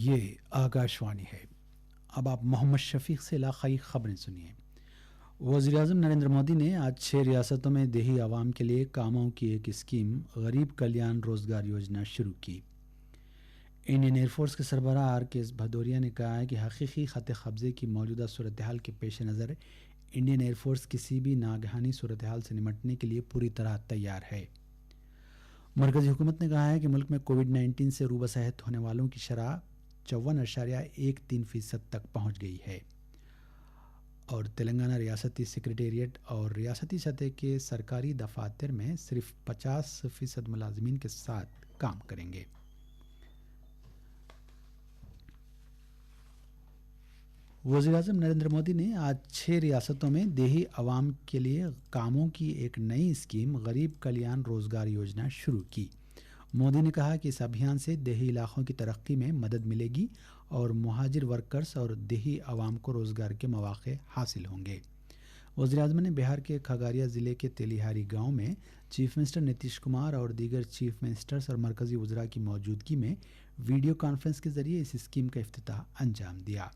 یہ آکاشوانی ہے۔ اب آپ محمد شفیق سے علاقائی خبریں سنیے۔ وزیر اعظم نریندر مودی نے آج 6 ریاستوں میں دیہی عوام کے لیے کاموں کی ایک اسکیم غریب کلیان روزگار یوجنا شروع کی۔ انڈین ایئر فورس کے سربراہ RKS بھدوریا نے کہا ہے کہ حقیقی خط قبضے کی موجودہ صورتحال کے پیش نظر انڈین ایئر فورس کسی بھی ناگہانی صورتحال سے نمٹنے کے لیے پوری طرح تیار ہے۔ مرکزی حکومت نے کہا ہے کہ ملک میں کووڈ-19 سے روبہ صحت ہونے والوں کی شرح 54.13% تک پہنچ گئی ہے اور تلنگانہ ریاستی سیکریٹریٹ اور ریاستی سطح کے سرکاری دفاتر میں صرف 50% ملازمین کے ساتھ کام کریں گے۔ وزیر اعظم نریندر مودی نے آج 6 ریاستوں میں دیہی عوام کے لیے کاموں کی ایک نئی اسکیم غریب کلیان روزگار یوجنا شروع کی۔ مودی نے کہا کہ اس ابھیان سے دیہی علاقوں کی ترقی میں مدد ملے گی اور مہاجر ورکرز اور دیہی عوام کو روزگار کے مواقع حاصل ہوں گے۔ وزیر اعظم نے بہار کے کھگڑیہ ضلع کے تیلیہاری گاؤں میں چیف منسٹر نتیش کمار اور دیگر چیف منسٹرز اور مرکزی وزراء کی موجودگی میں ویڈیو کانفرنس کے ذریعے اس اسکیم کا افتتاح انجام دیا۔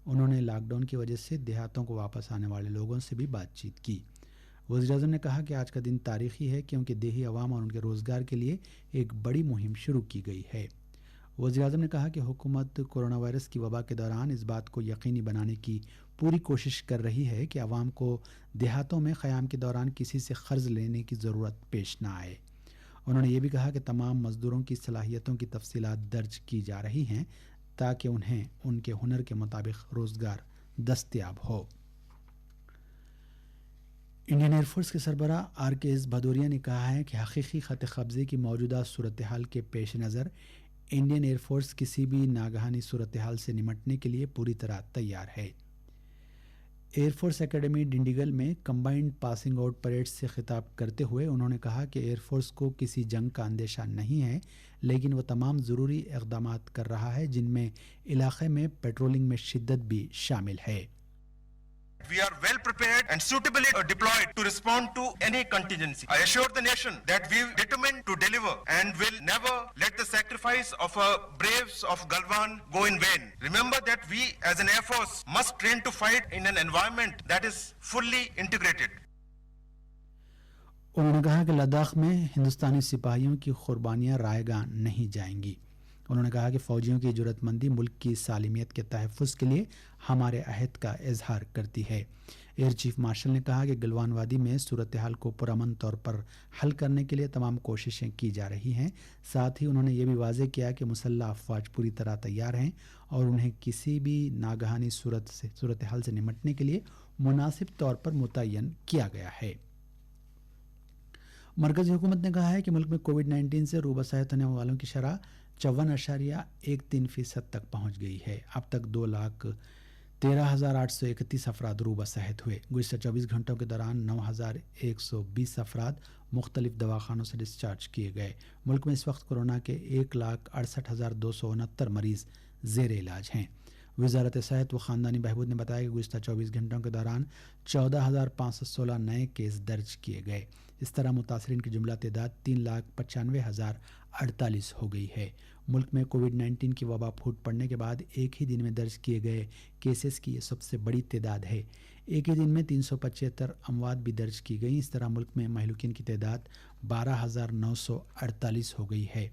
انہوں نے لاک ڈاؤن کی وجہ سے دیہاتوں کو واپس آنے والے لوگوں سے بھی بات چیت کی۔ وزیر اعظم نے کہا کہ آج کا دن تاریخی ہے کیونکہ دیہی عوام اور ان کے روزگار کے لیے ایک بڑی مہم شروع کی گئی ہے۔ وزیر اعظم نے کہا کہ حکومت کورونا وائرس کی وبا کے دوران اس بات کو یقینی بنانے کی پوری کوشش کر رہی ہے کہ عوام کو دیہاتوں میں قیام کے دوران کسی سے قرض لینے کی ضرورت پیش نہ آئے۔ انہوں نے یہ بھی کہا کہ تمام مزدوروں کی صلاحیتوں کی تفصیلات درج کی جا رہی ہیں تاکہ انہیں ان کے ہنر کے مطابق روزگار دستیاب ہو۔ انڈین ایئر فورس کے سربراہ RKS بھدوریا نے کہا ہے کہ حقیقی خط قبضے کی موجودہ صورتحال کے پیش نظر انڈین ایئر فورس کسی بھی ناگہانی صورتحال سے نمٹنے کے لیے پوری طرح تیار ہے۔ ایئر فورس اکیڈمی ڈنڈیگل میں کمبائنڈ پاسنگ آؤٹ پریڈ سے خطاب کرتے ہوئے انہوں نے کہا کہ ایئر فورس کو کسی جنگ کا اندیشہ نہیں ہے، لیکن وہ تمام ضروری اقدامات کر رہا ہے جن میں علاقے میں پیٹرولنگ میں شدت بھی شامل ہے۔ We are well prepared and suitably deployed to respond to any contingency. I assure the nation that we are determined to deliver and will never let the sacrifice of our braves of Galwan go in vain. Remember that we as an Air Force must train to fight in an environment that is fully integrated. انہوں نے کہا کہ لداخ میں ہندوستانی سپاہیوں کی قربانیاں رائے گاں نہیں جائیں گی۔ انہوں نے کہا کہ فوجیوں کی جرات مندی ملک کی سالمیت کے تحفظ کے لیے ہمارے عہد کا اظہار کرتی ہے۔ ایئر چیف مارشل نے کہا کہ گلوان وادی میں صورتحال کو پرامن طور پر حل کرنے کے لیے تمام کوششیں کی جا رہی ہیں۔ ساتھ ہی انہوں نے یہ بھی واضح کیا کہ مسلح افواج پوری طرح تیار ہیں اور انہیں کسی بھی ناگہانی صورتحال سے نمٹنے کے لیے مناسب طور پر متعین کیا گیا ہے۔ مرکزی حکومت نے کہا ہے کہ ملک میں کووڈ-19 سے روبہ صحت ہونے والوں کی شرح 54.13% تک پہنچ گئی ہے۔ اب تک 2,13,831 افراد روبہ صحت ہوئے۔ گزشتہ 24 گھنٹوں کے دوران 9,120 افراد مختلف دواخانوں سے ڈسچارج کیے گئے۔ ملک میں اس وقت کورونا کے 1,68,269 مریض زیر علاج ہیں۔ وزارت صحت و خاندانی بہبود نے بتایا کہ گزشتہ 24 گھنٹوں کے دوران 14,516 نئے کیس درج کیے گئے۔ اس طرح متاثرین کی جملہ تعداد 3,95,048 ہو گئی ہے۔ ملک میں کووڈ-19 کی وبا پھوٹ پڑنے کے بعد ایک ہی دن میں درج کیے گئے کیسز کی یہ سب سے بڑی تعداد ہے۔ ایک ہی دن میں 375 اموات بھی درج کی گئیں۔ اس طرح ملک میں مہلوکین کی تعداد 12,948 ہو گئی ہے۔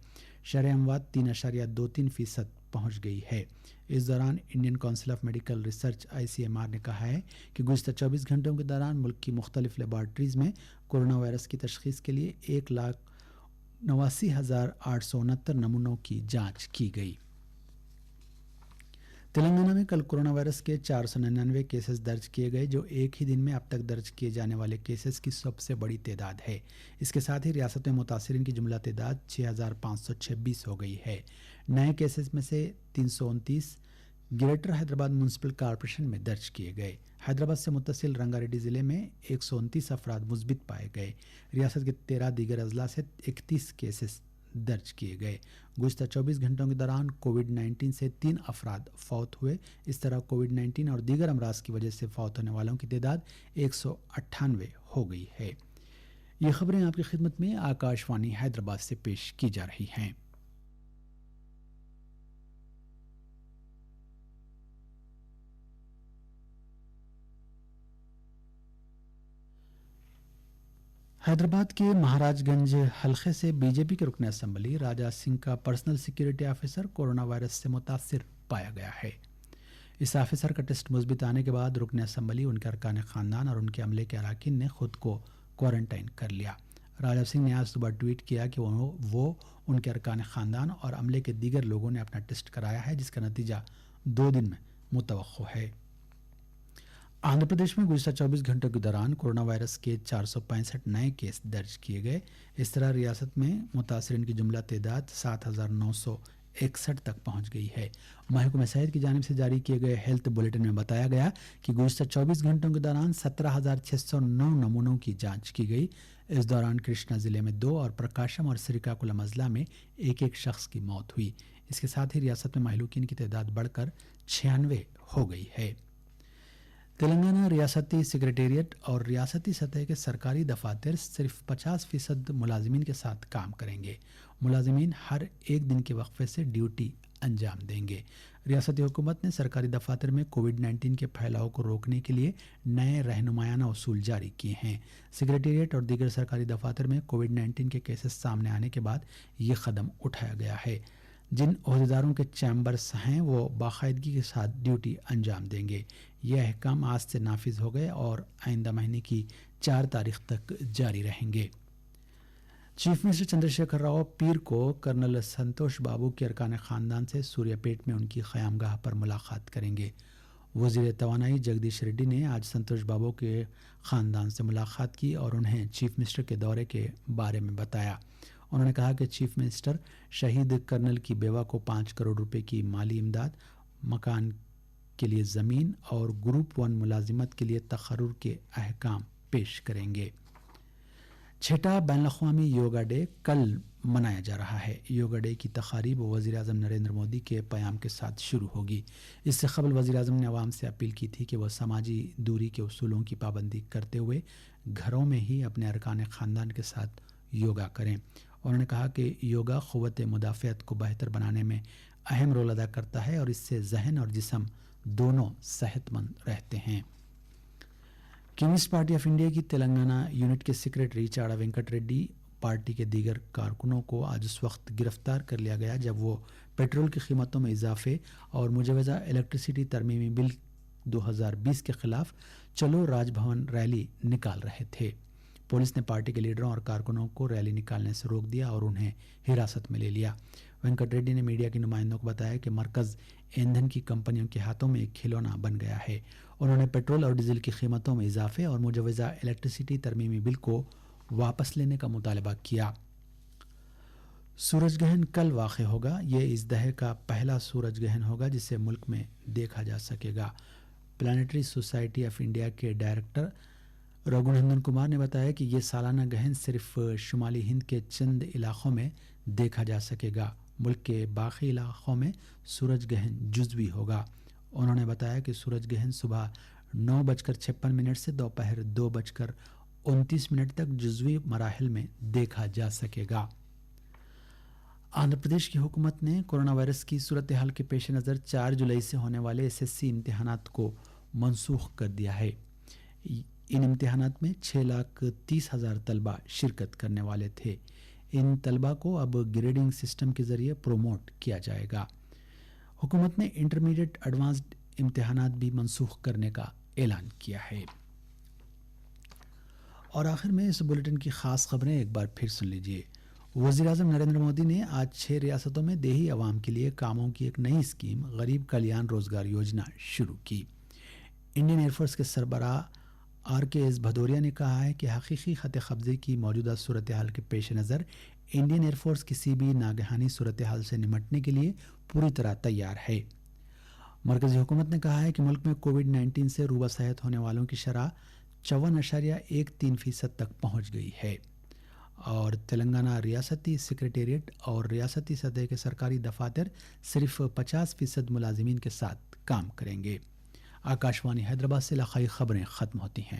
شرح اموات 3.23% پہنچ گئی ہے۔ اس دوران Indian council of medical research ICMR نے کہا ہے کہ گزشتہ 24 گھنٹوں کے دوران ملک کی مختلف لیبارٹریز میں کورونا وائرس کی تشخیص کے لیے 1,89,869 نمونوں کی جانچ کی گئی۔ تلنگانہ میں کل کورونا وائرس کے 499 کیسز درج کیے گئے جو ایک ہی دن میں اب تک درج کیے جانے والے کیسز کی سب سے بڑی تعداد ہے۔ اس کے ساتھ ہی ریاست میں متاثرین کی جملہ تعداد 6,526 ہو گئی ہے۔ نئے کیسز میں سے 329 گریٹر حیدرآباد میونسپل کارپوریشن میں درج کیے گئے۔ حیدرآباد سے متصل رنگا ریڈی ضلع میں 129 افراد مثبت پائے گئے۔ ریاست کے 13 دیگر اضلاع سے 31 کیسز درج کیے گئے۔ گزشتہ 24 گھنٹوں کے دوران کووڈ-19 سے 3 افراد فوت ہوئے۔ اس طرح کووڈ-19 اور دیگر امراض کی وجہ سے فوت ہونے والوں کی تعداد 198 ہو گئی ہے۔ یہ خبریں آپ کی خدمت میں آکاش وانی حیدرآباد سے پیش کی جا رہی ہیں۔ حیدرآباد کے مہاراج گنج حلقے سے بی جے پی کے رکن اسمبلی راجا سنگھ کا personal security officer corona virus سے متاثر پایا گیا ہے۔ اس آفیسر کا ٹیسٹ مثبت آنے کے بعد رکن اسمبلی، ان کے ارکان خاندان اور ان کے عملے کے اراکین نے خود کو کوارنٹائن کر لیا۔ راجا سنگھ نے آج صبح ٹویٹ کیا کہ وہ ان کے ارکان خاندان اور عملے کے دیگر لوگوں نے اپنا ٹیسٹ کرایا ہے، جس کا نتیجہ 2 دن میں متوقع ہے۔ آندھرا پردیش میں گزشتہ 24 گھنٹوں کے دوران کورونا وائرس کے 465 نئے کیس درج کیے گئے۔ اس طرح ریاست میں متاثرین کی جملہ تعداد 7,961 تک پہنچ گئی ہے۔ محکمہ صحت کی جانب سے جاری کیے گئے ہیلتھ بلیٹن میں بتایا گیا کہ گزشتہ 24 گھنٹوں کے دوران 17,609 نمونوں کی جانچ کی گئی۔ اس دوران کرشنا ضلع میں 2 اور پرکاشم اور سریکاکولم اضلاع میں ایک شخص کی موت ہوئی۔ اس کے ساتھ ہی ریاست میں مہلوکین کی تعداد بڑھ کر 96 ہو گئی ہے۔ تلنگانہ ریاستی سیکریٹریٹ اور ریاستی سطح کے سرکاری دفاتر صرف 50% ملازمین کے ساتھ کام کریں گے۔ ملازمین ہر ایک دن کے وقفے سے ڈیوٹی انجام دیں گے۔ ریاستی حکومت نے سرکاری دفاتر میں کووڈ-19 کے پھیلاؤ کو روکنے کے لیے نئے رہنمایانہ اصول جاری کیے ہیں۔ سیکریٹریٹ اور دیگر سرکاری دفاتر میں کووڈ-19 کے کیسز سامنے آنے کے بعد یہ قدم اٹھایا گیا ہے۔ جن عہدیداروں کے چیمبرز ہیں وہ باقاعدگی کے ساتھ ڈیوٹی انجام دیں گے۔ یہ احکام آج سے نافذ ہو گئے اور آئندہ مہینے کی 4 تاریخ تک جاری رہیں گے۔ چیف منسٹر چندر شیکھر راؤ پیر کو کرنل سنتوش بابو کے ارکان خاندان سے سوریہ پیٹ میں ان کی قیامگاہ پر ملاقات کریں گے۔ وزیر توانائی جگدیش ریڈی نے آج سنتوش بابو کے خاندان سے ملاقات کی اور انہیں چیف منسٹر کے دورے کے بارے میں بتایا۔ انہوں نے کہا کہ چیف منسٹر شہید کرنل کی بیوہ کو 5 کروڑ روپے کی مالی امداد، مکان کے لیے زمین اور گروپ 1 ملازمت کے لیے تقرر کے احکام پیش کریں گے۔ 6واں بین الاقوامی یوگا ڈے کل منایا جا رہا ہے۔ یوگا ڈے کی تقاریب وزیر اعظم نریندر مودی کے پیام کے ساتھ شروع ہوگی۔ اس سے قبل وزیر اعظم نے عوام سے اپیل کی تھی کہ وہ سماجی دوری کے اصولوں کی پابندی کرتے ہوئے گھروں میں ہی اپنے ارکان خاندان کے ساتھ یوگا کریں۔ انہوں نے کہا کہ یوگا قوت مدافعت کو بہتر بنانے میں اہم رول ادا کرتا ہے اور اس سے ذہن اور جسم دونوں صحت مند رہتے ہیں۔ کمیونسٹ پارٹی آف انڈیا کی تلنگانہ یونٹ کے سیکریٹری چاڑا وینکٹ ریڈی پارٹی کے دیگر کارکنوں کو آج اس وقت گرفتار کر لیا گیا جب وہ پیٹرول کی قیمتوں میں اضافے اور مجوزہ الیکٹریسٹی ترمیمی بل 2020 کے خلاف چلو راج بھون ریلی نکال رہے تھے۔ پولیس نے پارٹی کے لیڈروں اور کارکنوں کو ریلی نکالنے سے روک دیا اور انہیں حراست میں لے لیا۔ وینکٹ ریڈی نے میڈیا کے نمائندوں کو بتایا کہ مرکز ایندھن کی کمپنیوں کے ہاتھوں میں ایک کھلونا بن گیا ہے۔ انہوں نے پیٹرول اور ڈیزل کی قیمتوں میں اضافے اور مجوزہ الیکٹریسٹی ترمیمی بل کو واپس لینے کا مطالبہ کیا۔ سورج گرہن کل واقع ہوگا۔ یہ اس دہے کا پہلا سورج گرہن ہوگا جسے ملک میں دیکھا جا سکے گا۔ پلانیٹری سوسائٹی آف انڈیا کے ڈائریکٹر رگھونندن کمار نے بتایا کہ یہ سالانہ گرہن صرف شمالی ہند کے چند علاقوں میں دیکھا جا سکے گا۔ ملک کے باقی علاقوں میں سورج گرہن جزوی ہوگا۔ انہوں نے بتایا کہ سورج گرہن صبح 9:56 سے دوپہر 2:29 تک جزوی مراحل میں دیکھا جا سکے گا۔ آندھرا پردیش کی حکومت نے کورونا وائرس کی صورتحال کے پیش نظر 4 جولائی سے ہونے والے SSC امتحانات کو منسوخ کر دیا ہے۔ ان امتحانات میں 6,30,000 طلبہ شرکت کرنے والے تھے۔ ان طلبہ کو اب گریڈنگ سسٹم کے ذریعے پروموٹ کیا جائے گا۔ حکومت نے انٹرمیڈیٹ ایڈوانسڈ امتحانات بھی منسوخ کرنے کا اعلان کیا ہے۔ اور آخر میں اس بلیٹن کی خاص خبریں ایک بار پھر سن لیجیے۔ وزیر اعظم نریندر مودی نے آج 6 ریاستوں میں دیہی عوام کے لیے کاموں کی ایک نئی اسکیم غریب کلیان روزگار یوجنا شروع کی۔ انڈین ایئر فورس کے سربراہ RKS بھدوریا نے کہا ہے کہ حقیقی خط قبضے کی موجودہ صورتحال کے پیش نظر انڈین ایئر فورس کسی بھی ناگہانی صورتحال سے نمٹنے کے لیے پوری طرح تیار ہے۔ مرکزی حکومت نے کہا ہے کہ ملک میں کووڈ-19 سے روبہ صحت ہونے والوں کی شرح 54.13% تک پہنچ گئی ہے اور تلنگانہ ریاستی سیکریٹریٹ اور ریاستی سطح کے سرکاری دفاتر صرف 50% ملازمین کے ساتھ کام کریں گے۔ آکاشوانی حیدرآباد سے علاقائی خبریں ختم ہوتی ہیں۔